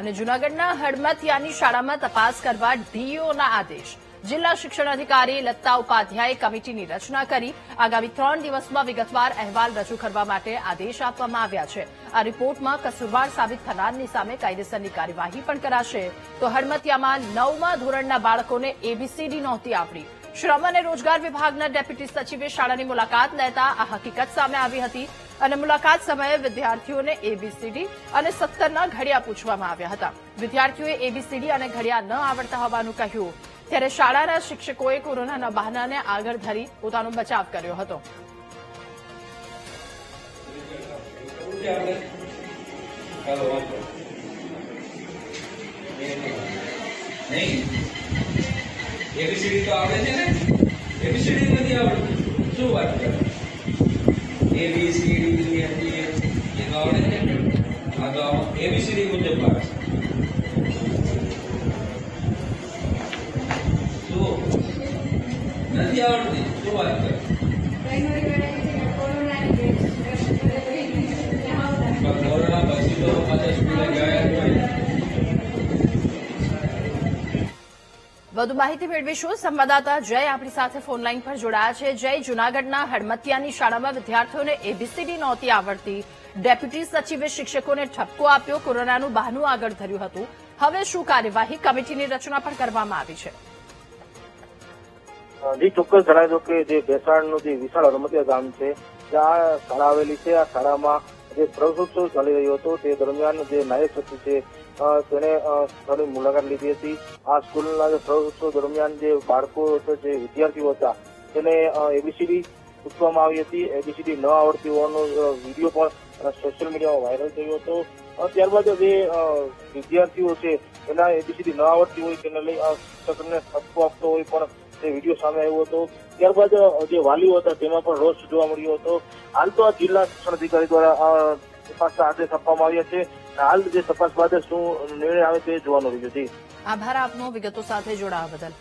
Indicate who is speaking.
Speaker 1: અને જૂનાગઢના હડમતિયાની શાળામાં તપાસ કરવા ડીઈઓના આદેશ। જિલ્લા શિક્ષણાધિકારી લત્તા ઉપાધ્યાયે કમિટીની રચના કરી આગામી 3 દિવસમાં વિગતવાર અહેવાલ રજૂ કરવા માટે આદેશ આપવામાં આવ્યા છે। આ રિપોર્ટમાં કસૂરવાર સાબિત થનારની સામે કાયદેસરની કાર્યવાહી પણ કરાશે। તો હડમતિયામાં 9મા ધોરણના બાળકોને એબીસીડી નહોતી આવડી। શ્રમ અને રોજગાર વિભાગના ડેપ્યુટી સચિવે શાળાની મુલાકાત લેતા આ હકીકત સામે આવી હતી અને મુલાકાત સમયે વિદ્યાર્થીઓને એબીસીડી અને 17ના ઘડિયા પૂછવામાં આવ્યા હતા। વિદ્યાર્થીઓએ એબીસીડી અને ઘડિયા ન આવડતા હોવાનું કહ્યું, ત્યારે શાળાના શિક્ષકોએ કોરોનાના બહાનાને આગળ ધરી પોતાનો બચાવ કર્યો હતો।
Speaker 2: एबीसीडी तो आवड़े छे ने एबीसीडी नहीं आवड़ती शू बात करे एबीसीडी ये तो आवड़े छे आ तो एबीसीडी मुझे बात शू नहीं आवड़ती शू बात करे कोरोना પછી તો પાછા સ્કૂલે ગયા
Speaker 1: વધુ માહિતી મેળવીશું। સંવાદદાતા જય આપણી સાથે ફોનલાઈન પર જોડાયા છે। જય, જૂનાગઢના હડમતિયાની શાળામાં વિદ્યાર્થીઓને એબીસીડી નહોતી આવડતી। ડેપ્યુટી સચિવે શિક્ષકોને ઠપકો આપ્યો, કોરોનાનું બહાનું આગળ ધર્યું હતું। હવે શું કાર્યવાહી? કમિટીની રચના પણ કરવામાં આવી છે।
Speaker 3: જી ચોક્કસ જણાવી દો કે જે ભેસાણનું જે વિશાળ હડમતિયા ગામ છે ત્યાં શાળા આવેલી છે। આ શાળામાં જે પ્રવેશોત્સવ ચાલી રહ્યો હતો તે દરમિયાન જે નાયબ સચિવ છે તેને સ્થળની મુલાકાત લીધી હતી। આ સ્કૂલના પ્રવેશોત્સવ દરમિયાન જે બાળકો જે વિદ્યાર્થીઓ હતા તેને એબીસીડી પૂછવામાં આવી હતી। એબીસીડી ન આવડતી હોવાનો વિડીયો પણ સોશિયલ મીડિયામાં વાયરલ થયો હતો। ત્યારબાદ જે વિદ્યાર્થીઓ છે તેના એબીસીડી ન આવડતી હોય તેને લઈ શિક્ષકને ઠપકો આપતો હોય પણ તે વિડીયો સામે આવ્યો હતો। ત્યારબાદ જે વાલીઓ હતા તેમાં પણ રોષ જોવા મળ્યો હતો। હાલ તો આ જિલ્લા શિક્ષણ અધિકારી દ્વારા તપાસના આદેશ આપવામાં આવ્યા છે। હાલ જે તપાસ બાદ શું નિર્ણય આવે તે જોવાનું રહ્યું છે।
Speaker 1: આભાર આપનો વિગતો સાથે જોડાવા બદલ।